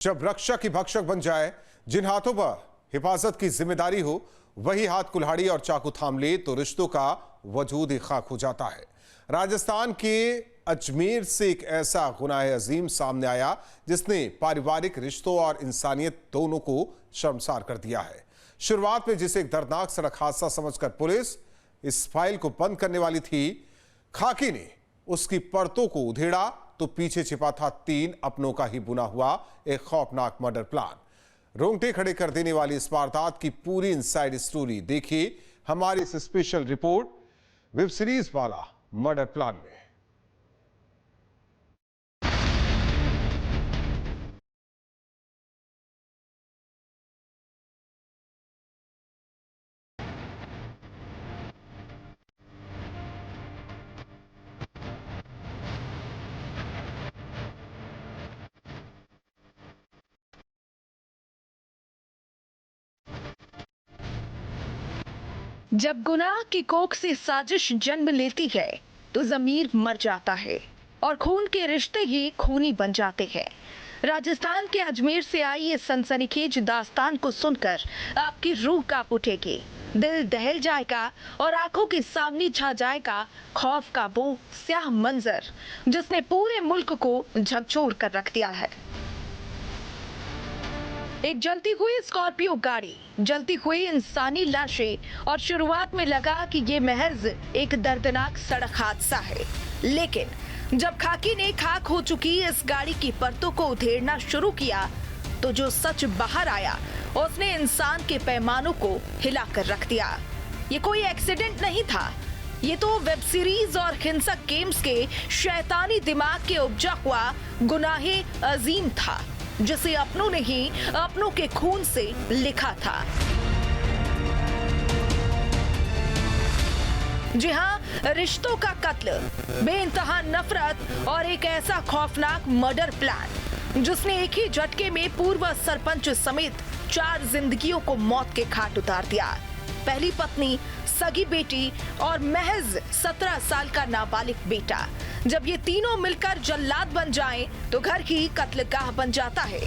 जब रक्षक ही भक्षक बन जाए, जिन हाथों पर हिफाजत की जिम्मेदारी हो वही हाथ कुल्हाड़ी और चाकू थाम ले तो रिश्तों का वजूद ही खाक हो जाता है। राजस्थान के अजमेर से एक ऐसा गुनाह अजीम सामने आया जिसने पारिवारिक रिश्तों और इंसानियत दोनों को शर्मसार कर दिया है। शुरुआत में जिसे एक दर्दनाक सड़क हादसा समझकर पुलिस इस फाइल को बंद करने वाली थी, खाकी ने उसकी परतों को उधेड़ा तो पीछे छिपा था 3 अपनों का ही बुना हुआ एक खौफनाक मर्डर प्लान। रोंगटे खड़े कर देने वाली इस वारदात की पूरी इनसाइड स्टोरी देखिए हमारी इस स्पेशल रिपोर्ट वेब सीरीज वाला मर्डर प्लान में। जब गुनाह की कोख से साजिश जन्म लेती है तो जमीर मर जाता है और खून के रिश्ते ही खूनी बन जाते हैं। राजस्थान के अजमेर से आई ये सनसनीखेज दास्तान को सुनकर आपकी रूह कांप उठेगी, दिल दहल जाएगा और आंखों के सामने छा जाएगा खौफ का वो स्याह मंजर जिसने पूरे मुल्क को झकझोर कर रख दिया है। एक जलती हुई स्कॉर्पियो गाड़ी, जलती हुई इंसानी लाशें और शुरुआत में लगा कि ये महज एक दर्दनाक सड़क हादसा है, लेकिन जब खाकी ने खाक हो चुकी इस गाड़ी की परतों को उधेड़ना शुरू किया तो जो सच बाहर आया उसने इंसान के पैमानों को हिलाकर रख दिया। ये कोई एक्सीडेंट नहीं था, ये तो वेब सीरीज और हिंसक गेम्स के शैतानी दिमाग के उपजा हुआ गुनाहे अजीम था जिसे अपनों ने ही अपनों के खून से लिखा था। जी हाँ, रिश्तों का कत्ल, बेइंतहा नफरत और एक ऐसा खौफनाक मर्डर प्लान जिसने एक ही झटके में पूर्व सरपंच समेत 4 जिंदगियों को मौत के घाट उतार दिया। पहली पत्नी, सगी बेटी और महज 17 साल का नाबालिग बेटा। जब ये तीनों मिलकर जल्लाद बन जाएं, तो घर ही कत्लगाह बन जाता है।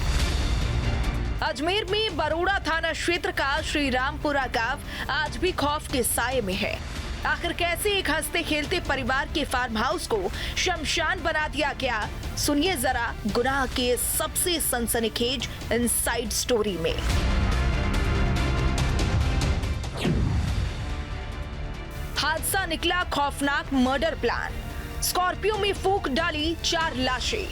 अजमेर में बरोड़ा थाना क्षेत्र का श्री रामपुरा गांव आज भी खौफ के साये में है। आखिर कैसे एक हंसते खेलते परिवार के फार्म हाउस को शमशान बना दिया गया, सुनिए जरा गुनाह के सबसे सनसनीखेज इनसाइड स्टोरी में। हादसा निकला खौफनाक मर्डर प्लान। स्कॉर्पियो में फूंक डाली 4 लाशें।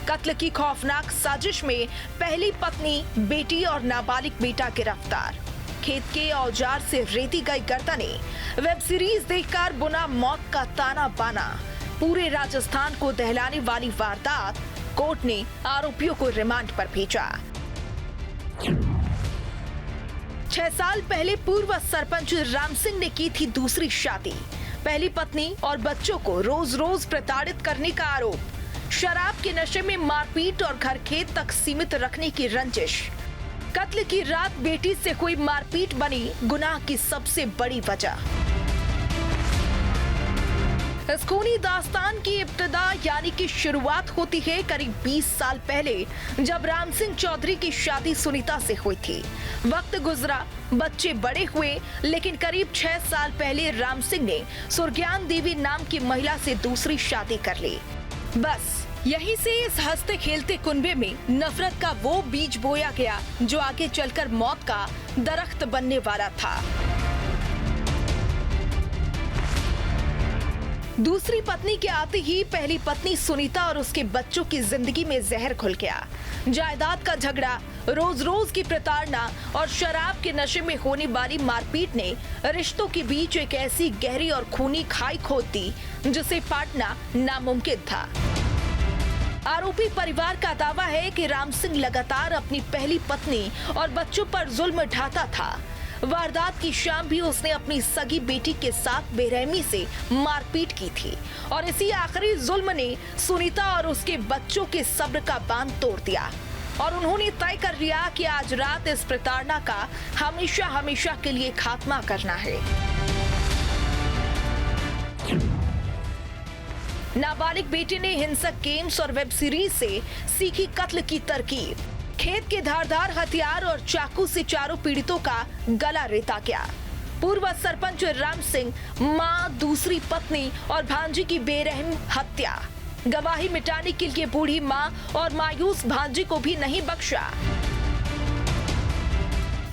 कत्ल की खौफनाक साजिश में पहली पत्नी, बेटी और नाबालिग बेटा गिरफ्तार। खेत के औजार से रेती गई गर्दनें। वेब सीरीज देखकर बुना मौत का ताना बाना। पूरे राजस्थान को दहलाने वाली वारदात। कोर्ट ने आरोपियों को रिमांड पर भेजा। 6 साल पहले पूर्व सरपंच राम सिंह ने की थी दूसरी शादी। पहली पत्नी और बच्चों को रोज रोज प्रताड़ित करने का आरोप। शराब के नशे में मारपीट और घर खेत तक सीमित रखने की रंजिश। कत्ल की रात बेटी से हुई मारपीट बनी गुनाह की सबसे बड़ी वजह। इस खूनी दास्तान की इब्तिदा यानी कि शुरुआत होती है करीब 20 साल पहले, जब राम सिंह चौधरी की शादी सुनीता से हुई थी। वक्त गुजरा, बच्चे बड़े हुए, लेकिन करीब 6 साल पहले राम सिंह ने सुरज्ञान देवी नाम की महिला से दूसरी शादी कर ली। बस यहीं से इस हंसते खेलते कुनबे में नफरत का वो बीज बोया गया जो आगे चलकर मौत का दरख्त बनने वाला था। दूसरी पत्नी के आते ही पहली पत्नी सुनीता और उसके बच्चों की जिंदगी में जहर घुल गया। जायदाद का झगड़ा, रोज रोज की प्रताड़ना और शराब के नशे में होने वाली मारपीट ने रिश्तों के बीच एक ऐसी गहरी और खूनी खाई खोद दी जिसे पाटना नामुमकिन था। आरोपी परिवार का दावा है कि राम सिंह लगातार अपनी पहली पत्नी और बच्चों पर जुल्म ढाता था। वारदात की शाम भी उसने अपनी सगी बेटी के साथ बेरहमी से मारपीट की थी और इसी आखिरी जुल्म ने सुनीता और उसके बच्चों के सब्र का बांध तोड़ दिया और उन्होंने तय कर लिया कि आज रात इस प्रताड़ना का हमेशा हमेशा के लिए खात्मा करना है। नाबालिग बेटी ने हिंसक गेम्स और वेब सीरीज से सीखी कत्ल की तरकीब। खेत के धारदार हथियार और चाकू से चारों पीड़ितों का गला रेता गया। पूर्व सरपंच राम सिंह, मां, दूसरी पत्नी और भांजी की बेरहम हत्या। गवाही मिटाने के लिए बूढ़ी मां और मायूस भांजी को भी नहीं बख्शा।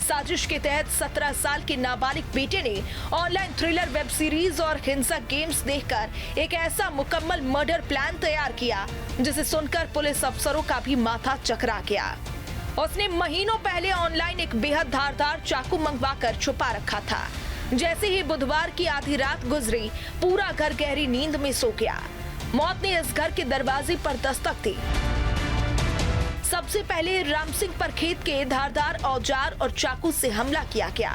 साजिश के तहत 17 साल के नाबालिग बेटे ने ऑनलाइन थ्रिलर वेब सीरीज और हिंसक गेम्स देखकर एक ऐसा मुकम्मल मर्डर प्लान तैयार किया जिसे सुनकर पुलिस अफसरों का भी माथा चकरा गया। उसने महीनों पहले ऑनलाइन एक बेहद धारदार चाकू मंगवाकर छुपा रखा था। जैसे ही बुधवार की आधी रात गुजरी, पूरा घर गहरी नींद में सो गया। मौत ने इस घर के दरवाजे पर दस्तक दी। सबसे पहले राम सिंह पर खेत के धारदार औजार और चाकू से हमला किया गया।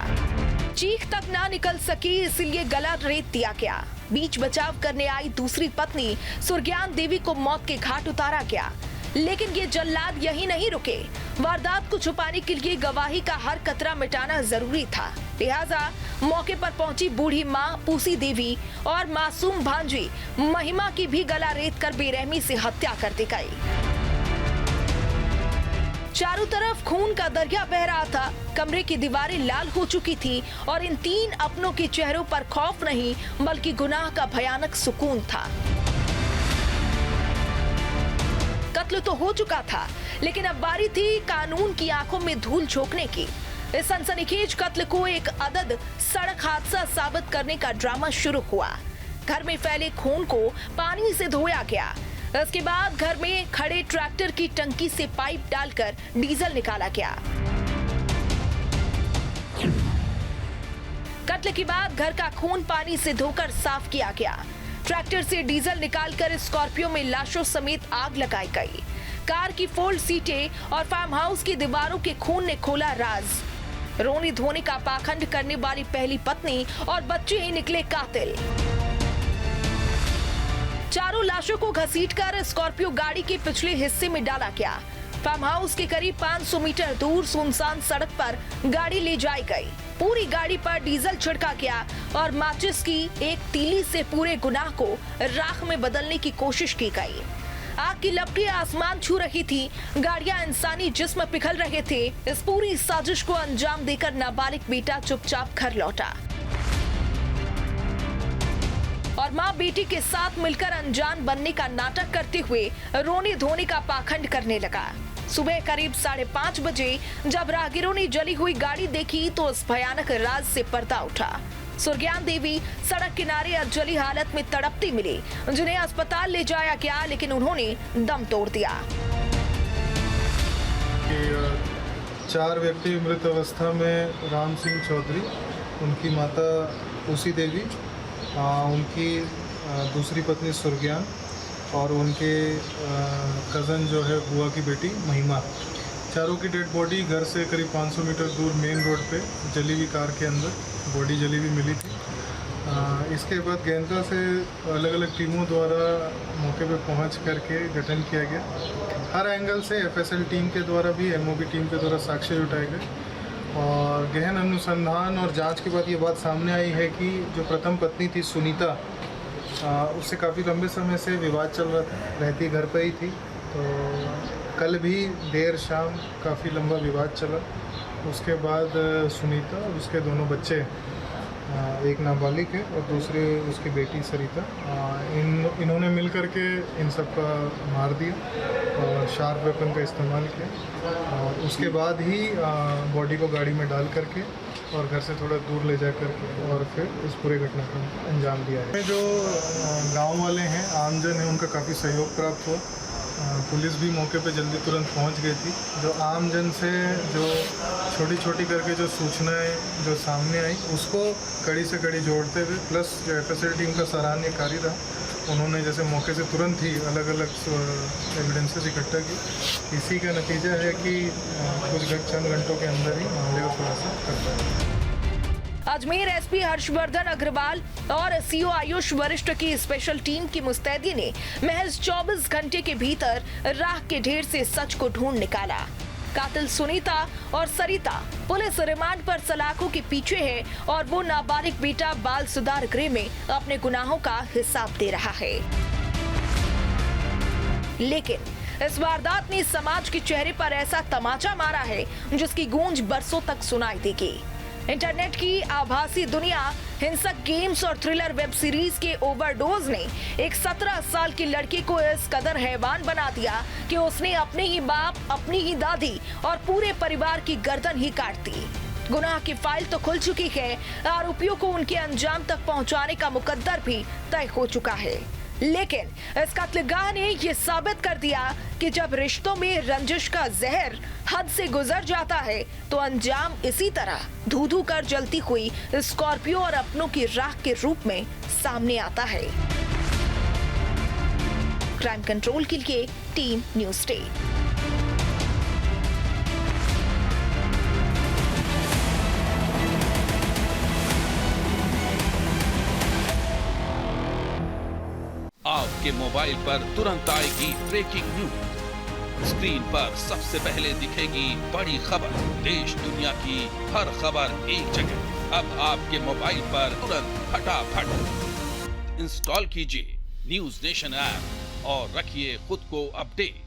चीख तक ना निकल सकी, इसलिए गला रेत दिया गया। बीच बचाव करने आई दूसरी पत्नी सुरज्ञान देवी को मौत के घाट उतारा गया। लेकिन ये जल्लाद यही नहीं रुके। वारदात को छुपाने के लिए गवाही का हर कतरा मिटाना जरूरी था। लिहाजा मौके पर पहुंची बूढ़ी मां पूसी देवी और मासूम भांजी महिमा की भी गला रेत कर बेरहमी से हत्या कर दी गई। चारों तरफ खून का दरिया बह रहा था। कमरे की दीवारें लाल हो चुकी थी और इन तीन अपनों के चेहरों पर खौफ नहीं बल्कि गुनाह का भयानक सुकून था। कत्ल तो हो चुका था, लेकिन अब बारी थी कानून की आंखों में धूल झोंकने की। इस सनसनीखेज कत्ल को एक अदद सड़क हादसा साबित करने का ड्रामा शुरू हुआ। घर में फैले खून को पानी से धोया गया। इसके बाद घर में खड़े ट्रैक्टर की टंकी से पाइप डालकर डीजल निकाला गया। कत्ल के बाद घर का खून पानी से धोकर साफ किया गया। ट्रैक्टर से डीजल निकालकर स्कॉर्पियो में लाशों समेत आग लगाई गई। कार की फोल्ड सीटें और फार्म हाउस की दीवारों के खून ने खोला राज। रोने धोने का पाखंड करने वाली पहली पत्नी और बच्चे ही निकले कातिल। चारों लाशों को घसीटकर स्कॉर्पियो गाड़ी के पिछले हिस्से में डाला गया। फार्म हाउस के करीब 500 मीटर दूर सुनसान सड़क पर गाड़ी ले जाई गई। पूरी गाड़ी पर डीजल छिड़का गया और माचिस की एक तीली से पूरे गुनाह को राख में बदलने की कोशिश की गई। आग की लपटें आसमान छू रही थी, गाड़ियां इंसानी जिस्म पिघल रहे थे। इस पूरी साजिश को अंजाम देकर नाबालिग बेटा चुपचाप घर लौटा और मां बेटी के साथ मिलकर अनजान बनने का नाटक करते हुए रोने धोने का पाखंड करने लगा। सुबह करीब 5:30 बजे जब राहगीरों ने जली हुई गाड़ी देखी तो उस भयानक राज से पर्दा उठा। सुरज्ञान देवी सड़क किनारे जली हालत में तड़पती मिली, जिन्हें अस्पताल ले जाया गया, लेकिन उन्होंने दम तोड़ दिया। 4 व्यक्ति मृत अवस्था में राम सिंह चौधरी, उनकी माता पूसी देवी, उनकी दूसरी पत्नी सुरज्ञान और उनके कज़न जो है बुआ की बेटी महिमा, चारों की डेड बॉडी घर से करीब 500 मीटर दूर मेन रोड पे जली हुई कार के अंदर बॉडी जली हुई मिली थी। इसके बाद गेंदा से अलग अलग टीमों द्वारा मौके पे पहुंच करके गठन किया गया। हर एंगल से एफएसएल टीम के द्वारा भी, एमओबी टीम के द्वारा साक्ष्य जुटाए गए और गहन अनुसंधान और जांच के बाद ये बात सामने आई है कि जो प्रथम पत्नी थी सुनीता, उससे काफ़ी लंबे समय से विवाद चल रहा था, रहती घर पर ही थी। तो कल भी देर शाम काफ़ी लंबा विवाद चला। उसके बाद सुनीता और उसके दोनों बच्चे, एक नाबालिग है और दूसरे उसकी बेटी सरिता, इन्होंने मिल कर के इन सब का मार दिया और शार्प वेपन का इस्तेमाल किया और उसके बाद ही बॉडी को गाड़ी में डाल करके और घर से थोड़ा दूर ले जा करके और फिर इस पूरे घटना को अंजाम दिया है। जो गांव वाले हैं, आमजन हैं, उनका काफ़ी सहयोग प्राप्त हुआ। पुलिस भी मौके पे जल्दी तुरंत पहुंच गई थी। जो आमजन से जो छोटी छोटी करके जो सूचनाएं जो सामने आई, उसको कड़ी से कड़ी जोड़ते हुए प्लस जो एफएसएल टीम का सराहनीय कार्य रहा, उन्होंने जैसे मौके से तुरंत ही अलग अलग एविडेंसेस इकट्ठा की। इसी का नतीजा है कि कुछ चंद घंटों के अंदर ही मामले का खुलासा कर पाया। अजमेर एसपी हर्षवर्धन अग्रवाल और सीओ आयुष वरिष्ठ की स्पेशल टीम की मुस्तैदी ने महज 24 घंटे के भीतर राख के ढेर से सच को ढूंढ निकाला। कातिल सुनीता और सरिता पुलिस रिमांड पर सलाखों के पीछे है और वो नाबालिग बेटा बाल सुधार गृह में अपने गुनाहों का हिसाब दे रहा है। लेकिन इस वारदात ने समाज के चेहरे पर ऐसा तमाचा मारा है जिसकी गूंज बरसों तक सुनाई देगी। इंटरनेट की आभासी दुनिया, हिंसक गेम्स और थ्रिलर वेब सीरीज के ओवरडोज ने एक 17 साल की लड़की को इस कदर हैवान बना दिया कि उसने अपने ही बाप, अपनी ही दादी और पूरे परिवार की गर्दन ही काट दी। गुनाह की फाइल तो खुल चुकी है, आरोपियों को उनके अंजाम तक पहुंचाने का मुकद्दर भी तय हो चुका है। लेकिन इस कत्लेगाह ने यह साबित कर दिया कि जब रिश्तों में रंजिश का जहर हद से गुजर जाता है तो अंजाम इसी तरह धू धू कर जलती हुई स्कॉर्पियो और अपनों की राख के रूप में सामने आता है। क्राइम कंट्रोल के लिए टीम न्यूज़ स्टेट। आपके मोबाइल पर तुरंत आएगी ब्रेकिंग न्यूज। स्क्रीन पर सबसे पहले दिखेगी बड़ी खबर। देश दुनिया की हर खबर एक जगह। अब आपके मोबाइल पर तुरंत फटाफट इंस्टॉल कीजिए न्यूज नेशन ऐप और रखिए खुद को अपडेट।